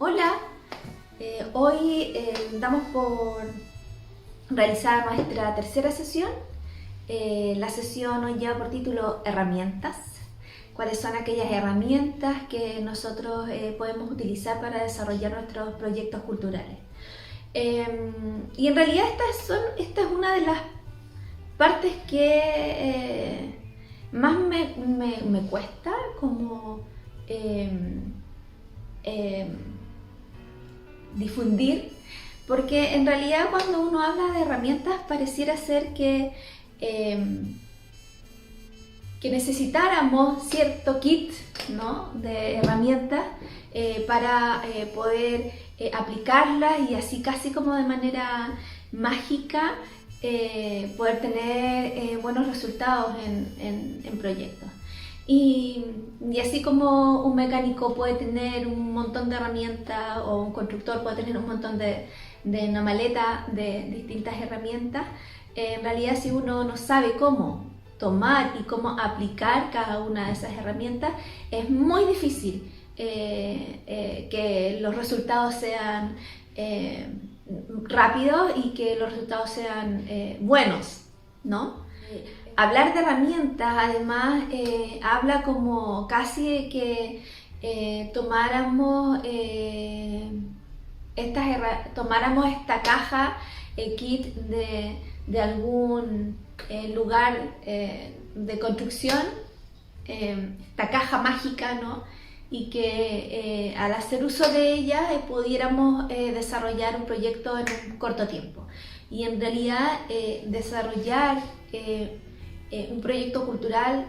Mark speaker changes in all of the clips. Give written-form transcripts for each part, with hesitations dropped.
Speaker 1: Hola, hoy damos por realizar nuestra tercera sesión. La sesión hoy lleva por título Herramientas. ¿Cuáles son aquellas herramientas que nosotros podemos utilizar para desarrollar nuestros proyectos culturales? Y en realidad esta es una de las partes que más me cuesta como difundir, porque en realidad cuando uno habla de herramientas pareciera ser que necesitáramos cierto kit, ¿no?, de herramientas para poder aplicarlas y así casi como de manera mágica poder tener buenos resultados en proyectos. Y así como un mecánico puede tener un montón de herramientas o un constructor puede tener un montón de una maleta de distintas herramientas, en realidad si uno no sabe cómo tomar y cómo aplicar cada una de esas herramientas, es muy difícil que los resultados sean rápidos y que los resultados sean buenos, ¿no? Hablar de herramientas además habla como casi que tomáramos esta caja kit de algún lugar de construcción, esta caja mágica, ¿no?, y que al hacer uso de ella pudiéramos desarrollar un proyecto en un corto tiempo. Y en realidad desarrollar un proyecto cultural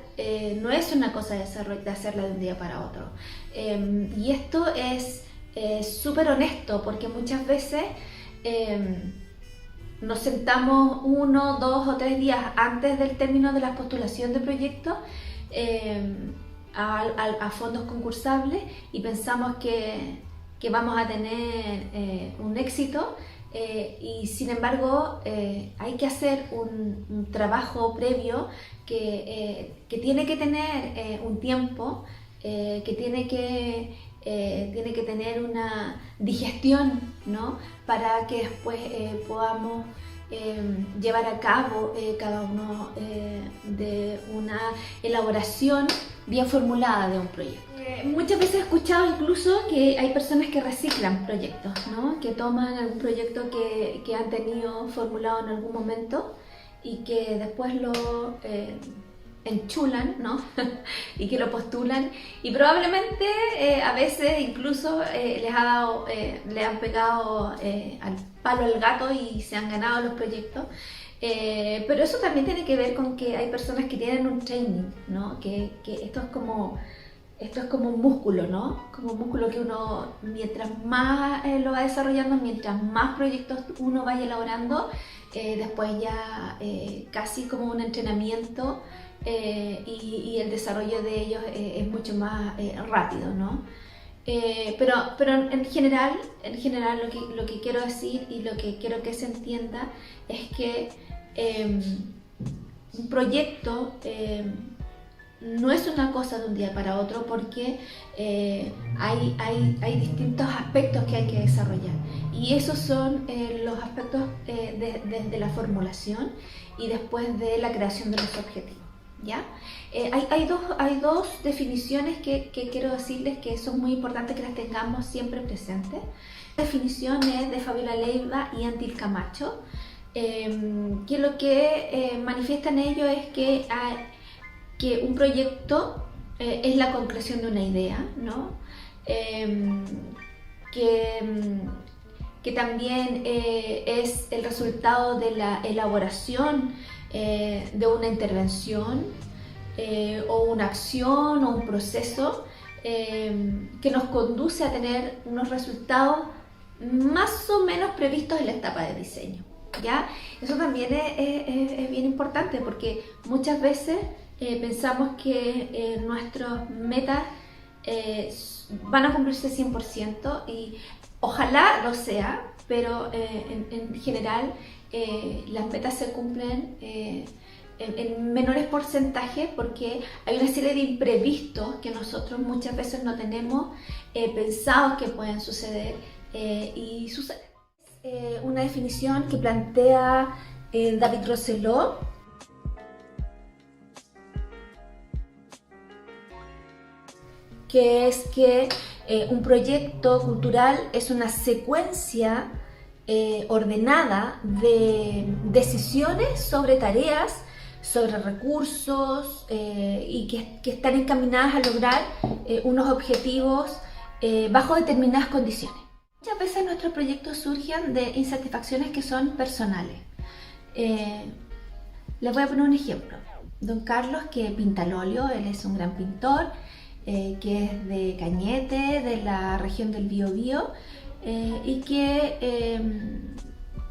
Speaker 1: no es una cosa de hacerla de un día para otro. Y esto es súper honesto, porque muchas veces nos sentamos 1, 2 o 3 días antes del término de la postulación de proyectos a fondos concursables y pensamos que vamos a tener un éxito. Y sin embargo hay que hacer un trabajo previo que tiene que tener un tiempo, que tiene que tener una digestión, ¿no?, para que después podamos llevar a cabo cada uno de una elaboración bien formulada de un proyecto. Muchas veces he escuchado incluso que hay personas que reciclan proyectos, ¿no?, que toman algún proyecto que han tenido formulado en algún momento y que después lo enchulan, ¿no? y que lo postulan, y probablemente a veces incluso le han pegado al palo al gato y se han ganado los proyectos. Pero eso también tiene que ver con que hay personas que tienen un training, ¿no?, que esto es como un músculo, ¿no? Como un músculo que uno, mientras más lo va desarrollando, mientras más proyectos uno vaya elaborando, después ya casi como un entrenamiento y el desarrollo de ellos es mucho más rápido, ¿no? Pero en general lo que quiero decir y lo que quiero que se entienda es que un proyecto no es una cosa de un día para otro, porque hay distintos aspectos que hay que desarrollar, y esos son los aspectos desde la formulación y después de la creación de los objetivos, ¿ya? Hay dos definiciones que quiero decirles que son muy importantes que las tengamos siempre presentes. La definición es de Fabiola Leiva y Antil Camacho, que lo que manifiestan ellos es que un proyecto es la concreción de una idea, ¿no? Que también es el resultado de la elaboración de una intervención o una acción o un proceso que nos conduce a tener unos resultados más o menos previstos en la etapa de diseño, ¿ya? Eso también es bien importante, porque muchas veces pensamos que nuestras metas van a cumplirse 100%, y ojalá lo sea, pero en general las metas se cumplen en menores porcentajes, porque hay una serie de imprevistos que nosotros muchas veces no tenemos pensados que pueden suceder y suceden. Una definición que plantea David Roselot, que es que un proyecto cultural es una secuencia ordenada de decisiones sobre tareas, sobre recursos y que están encaminadas a lograr unos objetivos bajo determinadas condiciones. Muchas veces nuestros proyectos surgen de insatisfacciones que son personales. Les voy a poner un ejemplo. Don Carlos, que pinta al óleo, él es un gran pintor, que es de Cañete, de la región del Biobío, y que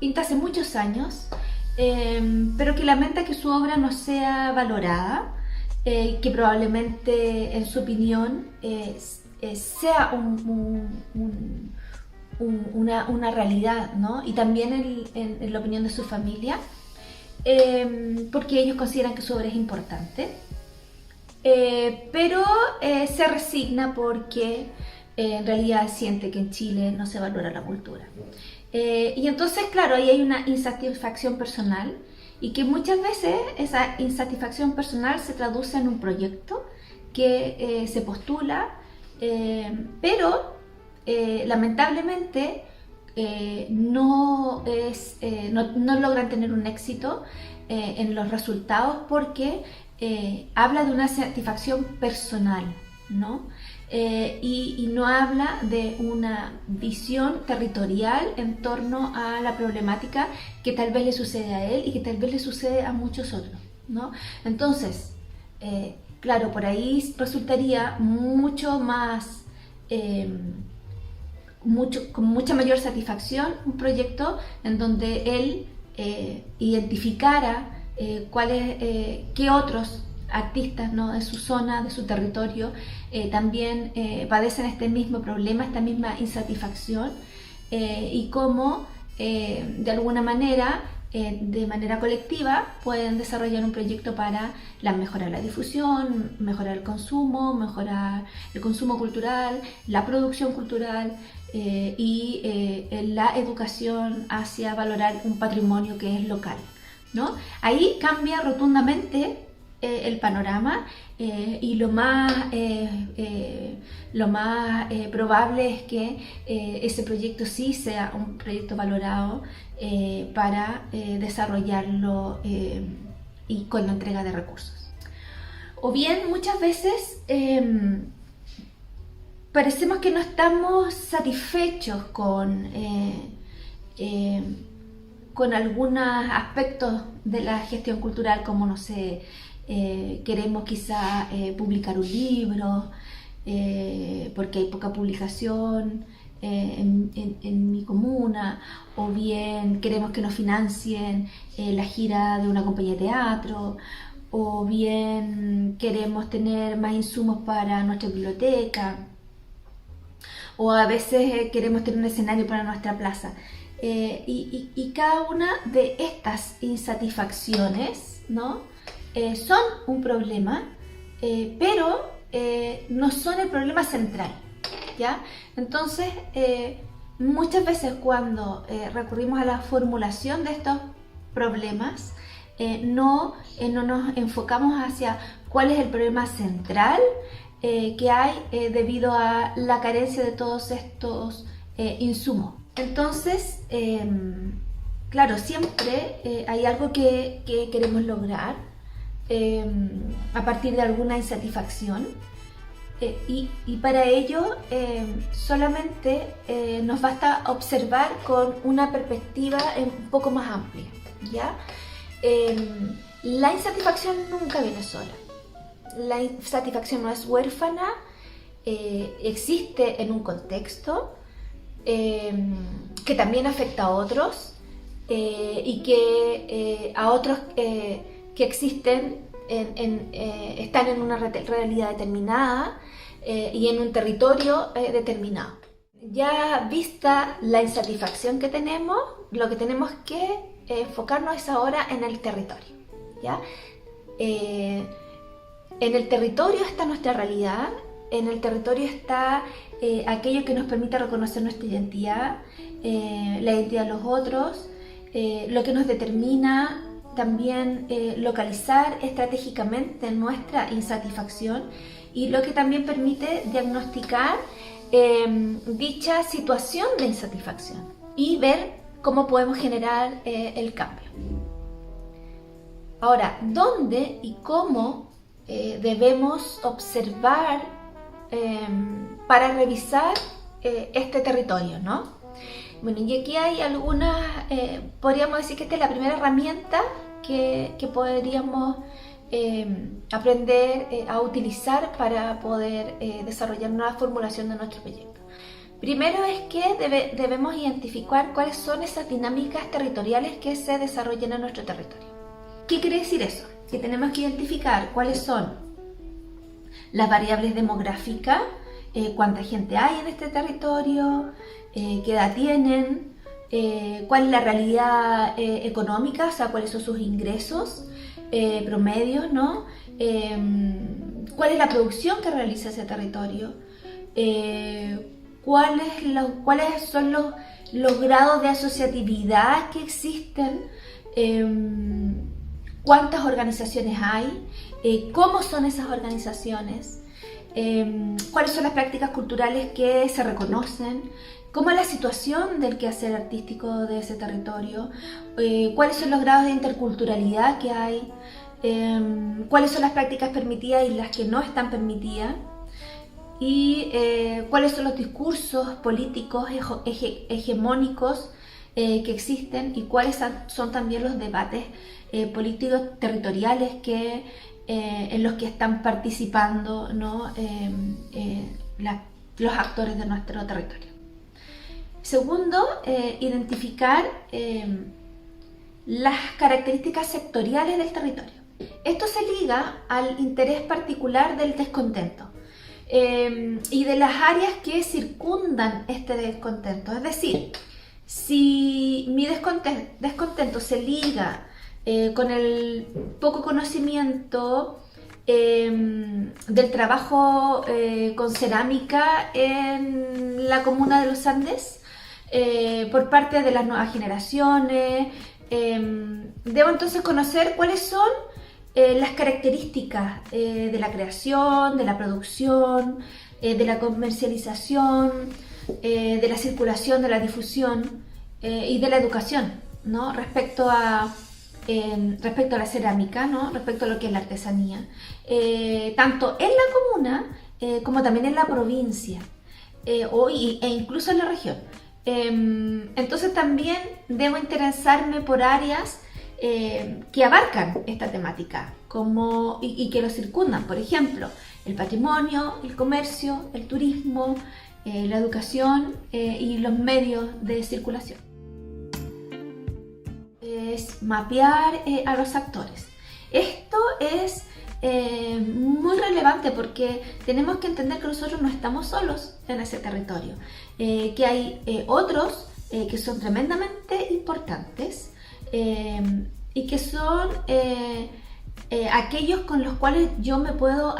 Speaker 1: pinta hace muchos años, pero que lamenta que su obra no sea valorada, que probablemente, en su opinión, sea una realidad, ¿no? Y también en la opinión de su familia, porque ellos consideran que su obra es importante. Pero se resigna porque en realidad siente que en Chile no se valora la cultura. Y entonces, claro, ahí hay una insatisfacción personal y que muchas veces esa insatisfacción personal se traduce en un proyecto que se postula, pero lamentablemente no logran tener un éxito en los resultados porque habla de una satisfacción personal, ¿no? Y no habla de una visión territorial en torno a la problemática que tal vez le sucede a él y que tal vez le sucede a muchos otros, ¿no? Entonces, claro, por ahí resultaría mucho más, con mucha mayor satisfacción un proyecto en donde él identificara qué otros artistas, ¿no?, de su zona, de su territorio, también padecen este mismo problema, esta misma insatisfacción, y cómo de alguna manera, de manera colectiva, pueden desarrollar un proyecto para mejorar la difusión, mejorar el consumo cultural, la producción cultural y la educación hacia valorar un patrimonio que es local, ¿no? Ahí cambia rotundamente el panorama y lo más probable es que ese proyecto sí sea un proyecto valorado para desarrollarlo y con la entrega de recursos. O bien muchas veces parecemos que no estamos satisfechos con algunos aspectos de la gestión cultural, como no sé, queremos quizá publicar un libro porque hay poca publicación en mi comuna, o bien queremos que nos financien la gira de una compañía de teatro, o bien queremos tener más insumos para nuestra biblioteca, o a veces queremos tener un escenario para nuestra plaza. Y cada una de estas insatisfacciones, ¿no?, son un problema, pero no son el problema central, ¿ya? Entonces, muchas veces cuando recurrimos a la formulación de estos problemas, no nos enfocamos hacia cuál es el problema central que hay debido a la carencia de todos estos insumos. Entonces, claro, siempre hay algo que queremos lograr a partir de alguna insatisfacción, y para ello solamente nos basta observar con una perspectiva un poco más amplia, ¿ya? La insatisfacción nunca viene sola. La insatisfacción no es huérfana, existe en un contexto que también afecta a otros y que a otros que existen están en una realidad determinada y en un territorio determinado. Ya vista la insatisfacción que tenemos, lo que tenemos que enfocarnos es ahora en el territorio, ¿ya? En el territorio está nuestra realidad, en el territorio está aquello que nos permite reconocer nuestra identidad, la identidad de los otros, lo que nos determina también localizar estratégicamente nuestra insatisfacción y lo que también permite diagnosticar dicha situación de insatisfacción y ver cómo podemos generar el cambio. Ahora, ¿dónde y cómo debemos observar para revisar este territorio, ¿no? Bueno, y aquí hay algunas, podríamos decir que esta es la primera herramienta que podríamos aprender a utilizar para poder desarrollar una formulación de nuestro proyecto. Primero es que debemos identificar cuáles son esas dinámicas territoriales que se desarrollan en nuestro territorio. ¿Qué quiere decir eso? Que tenemos que identificar cuáles son las variables demográficas, cuánta gente hay en este territorio, qué edad tienen, cuál es la realidad económica, o sea, cuáles son sus ingresos promedios, ¿no? Cuál es la producción que realiza ese territorio, cuáles son los grados de asociatividad que existen, cuántas organizaciones hay, cómo son esas organizaciones, cuáles son las prácticas culturales que se reconocen, cómo es la situación del quehacer artístico de ese territorio, cuáles son los grados de interculturalidad que hay, cuáles son las prácticas permitidas y las que no están permitidas, y cuáles son los discursos políticos hegemónicos que existen y cuáles son también los debates políticos territoriales en los que están participando, ¿no? Los actores de nuestro territorio. Segundo, identificar las características sectoriales del territorio. Esto se liga al interés particular del descontento y de las áreas que circundan este descontento. Es decir, si mi descontento se liga con el poco conocimiento del trabajo con cerámica en la comuna de los Andes por parte de las nuevas generaciones, debo entonces conocer cuáles son las características de la creación, de la producción, de la comercialización, de la circulación, de la difusión y de la educación, ¿no? Respecto a la cerámica, ¿no? Respecto a lo que es la artesanía, tanto en la comuna como también en la provincia e incluso en la región. Entonces también debo interesarme por áreas que abarcan esta temática y que lo circundan, por ejemplo, el patrimonio, el comercio, el turismo, la educación y los medios de circulación. Es mapear a los actores. Esto es muy relevante porque tenemos que entender que nosotros no estamos solos en ese territorio, que hay otros que son tremendamente importantes y que son aquellos con los cuales yo me puedo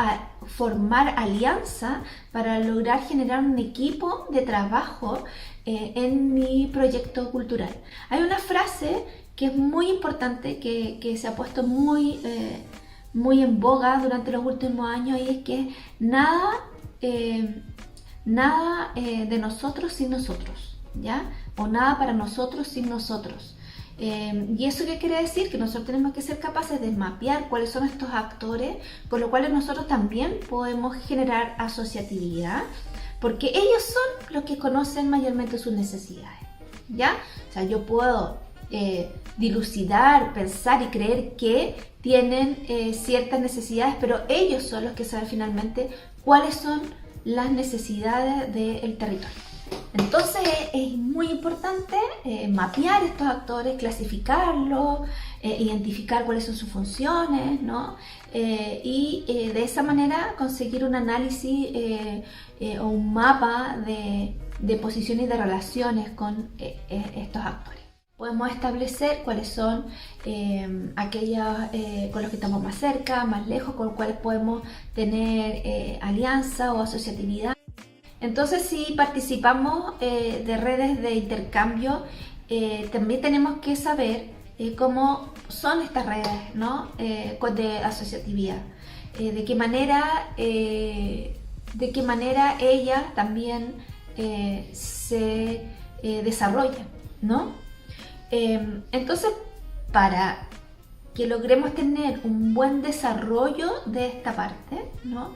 Speaker 1: formar alianza para lograr generar un equipo de trabajo en mi proyecto cultural. Hay una frase que es muy importante, que se ha puesto muy en boga durante los últimos años, y es que nada de nosotros sin nosotros, ¿ya? O nada para nosotros sin nosotros. ¿Y eso qué quiere decir? Que nosotros tenemos que ser capaces de mapear cuáles son estos actores, con los cuales nosotros también podemos generar asociatividad, porque ellos son los que conocen mayormente sus necesidades, ¿ya? O sea, yo puedo dilucidar, pensar y creer que tienen ciertas necesidades, pero ellos son los que saben finalmente cuáles son las necesidades del territorio. Entonces es muy importante mapear estos actores, clasificarlos, identificar cuáles son sus funciones, ¿no? Y de esa manera conseguir un análisis o un mapa de posiciones y de relaciones con estos actores. podemos establecer cuáles son aquellos con los que estamos más cerca, más lejos, con los cuales podemos tener alianza o asociatividad. Entonces, si participamos de redes de intercambio, también tenemos que saber cómo son estas redes, ¿no? De asociatividad. De qué manera ellas también se desarrollan, ¿no? Entonces, para que logremos tener un buen desarrollo de esta parte, ¿no?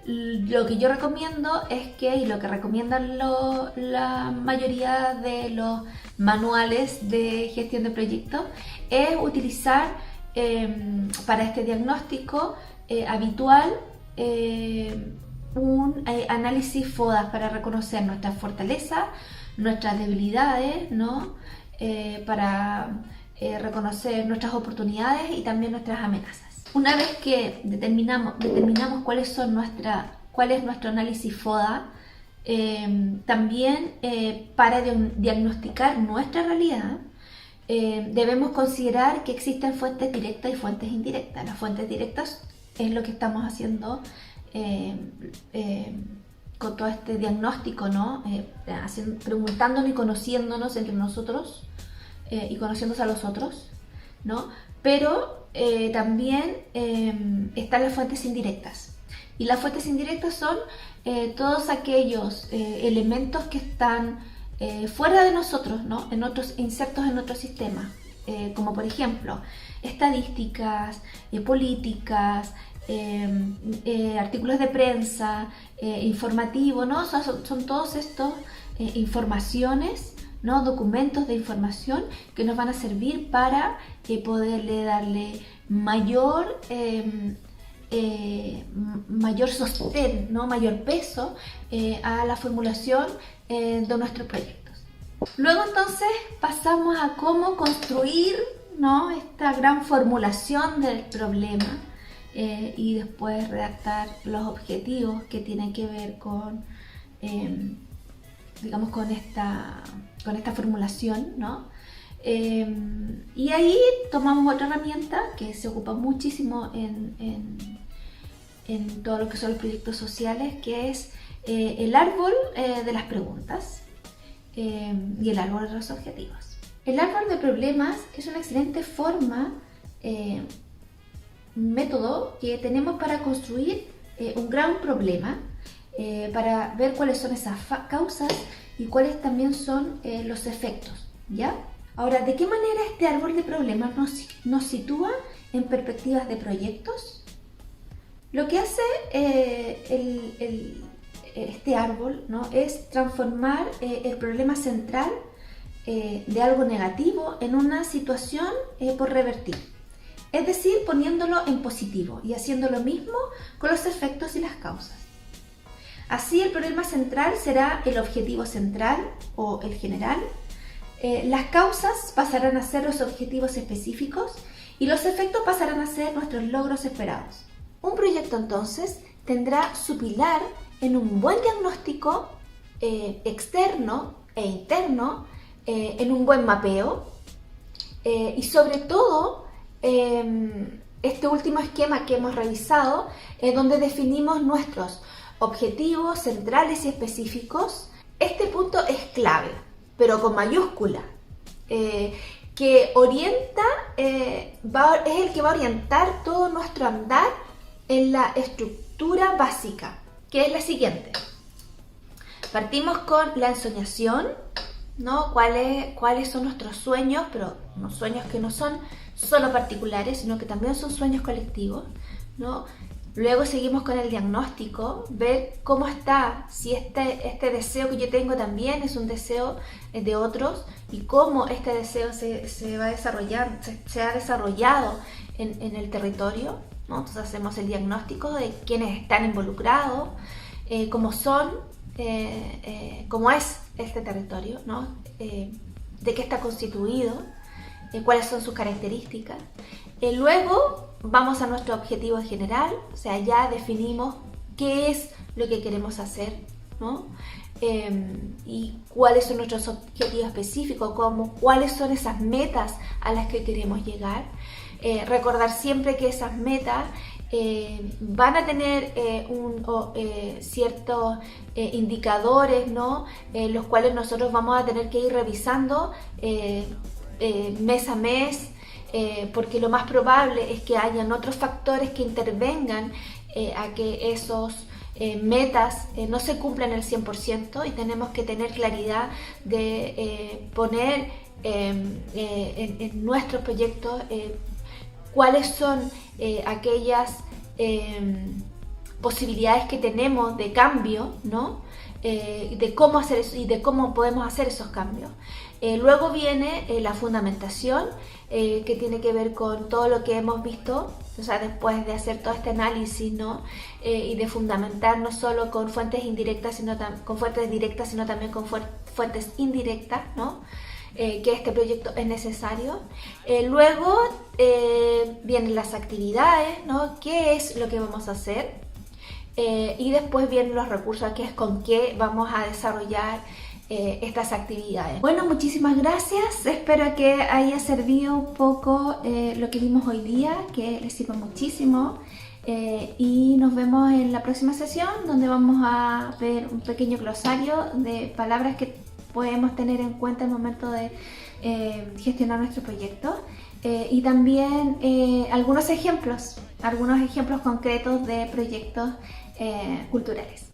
Speaker 1: Lo que yo recomiendo es que, y lo que recomiendan la mayoría de los manuales de gestión de proyectos, es utilizar para este diagnóstico habitual un análisis FODA para reconocer nuestras fortalezas, nuestras debilidades, ¿no? Para reconocer nuestras oportunidades y también nuestras amenazas. Una vez que determinamos cuál es nuestro análisis FODA, también para diagnosticar nuestra realidad, debemos considerar que existen fuentes directas y fuentes indirectas. Las fuentes directas es lo que estamos haciendo con todo este diagnóstico, ¿no? Preguntándonos y conociéndonos entre nosotros y conociéndose a los otros, ¿no? Pero también están las fuentes indirectas. Y las fuentes indirectas son todos aquellos elementos que están fuera de nosotros, ¿no? Insertos en otros sistemas, como por ejemplo estadísticas, políticas, artículos de prensa, informativo, ¿no? Son todos estos informaciones, ¿no? Documentos de información que nos van a servir para poderle darle mayor sostén, ¿no? Mayor peso a la formulación de nuestros proyectos. Luego entonces pasamos a cómo construir, ¿no? Esta gran formulación del problema y después redactar los objetivos que tienen que ver con, digamos, con esta formulación, ¿no? Y ahí tomamos otra herramienta que se ocupa muchísimo en todo lo que son los proyectos sociales, que es el árbol de las preguntas y el árbol de los objetivos. El árbol de problemas es una excelente forma, método que tenemos para construir un gran problema, para ver cuáles son esas causas y cuáles también son los efectos, ¿ya? Ahora, ¿de qué manera este árbol de problemas nos sitúa en perspectivas de proyectos? Lo que hace este árbol, ¿no? Es transformar el problema central de algo negativo en una situación por revertir. Es decir, poniéndolo en positivo y haciendo lo mismo con los efectos y las causas. Así, el problema central será el objetivo central o el general. Las causas pasarán a ser los objetivos específicos y los efectos pasarán a ser nuestros logros esperados. Un proyecto entonces tendrá su pilar en un buen diagnóstico externo e interno, en un buen mapeo y sobre todo este último esquema que hemos revisado, donde definimos nuestros objetivos centrales y específicos. Este punto es clave, pero con mayúscula, que orienta, es el que va a orientar todo nuestro andar en la estructura básica, que es la siguiente. Partimos con la ensoñación, ¿no? ¿Cuáles son nuestros sueños? Pero unos sueños que no son solo particulares, sino que también son sueños colectivos, ¿no? Luego seguimos con el diagnóstico, ver cómo está, si este deseo que yo tengo también es un deseo de otros y cómo este deseo se va a desarrollar, se ha desarrollado en el territorio, ¿no? Entonces hacemos el diagnóstico de quiénes están involucrados, cómo son, cómo es este territorio, ¿no? De qué está constituido, cuáles son sus características. Luego vamos a nuestro objetivo general, o sea, ya definimos qué es lo que queremos hacer, ¿no? y cuáles son nuestros objetivos específicos, cuáles son esas metas a las que queremos llegar. Recordar siempre que esas metas van a tener ciertos indicadores, ¿no? Los cuales nosotros vamos a tener que ir revisando mes a mes, porque lo más probable es que hayan otros factores que intervengan a que esos metas no se cumplan al 100%, y tenemos que tener claridad de poner en nuestros proyectos cuáles son aquellas posibilidades que tenemos de cambio, ¿no? De cómo hacer eso y de cómo podemos hacer esos cambios. Luego viene la fundamentación, que tiene que ver con todo lo que hemos visto, o sea, después de hacer todo este análisis, ¿no? Y de fundamentar no solo con fuentes indirectas, con fuentes directas, sino también con fuentes indirectas, ¿no? Que este proyecto es necesario. Luego vienen las actividades, ¿no? ¿Qué es lo que vamos a hacer? Y después vienen los recursos, que es con qué vamos a desarrollar estas actividades. Bueno, muchísimas gracias. Espero que haya servido un poco lo que vimos hoy día, que les sirva muchísimo. Y nos vemos en la próxima sesión, donde vamos a ver un pequeño glosario de palabras que podemos tener en cuenta al momento de gestionar nuestro proyecto, y también algunos ejemplos concretos de proyectos culturales.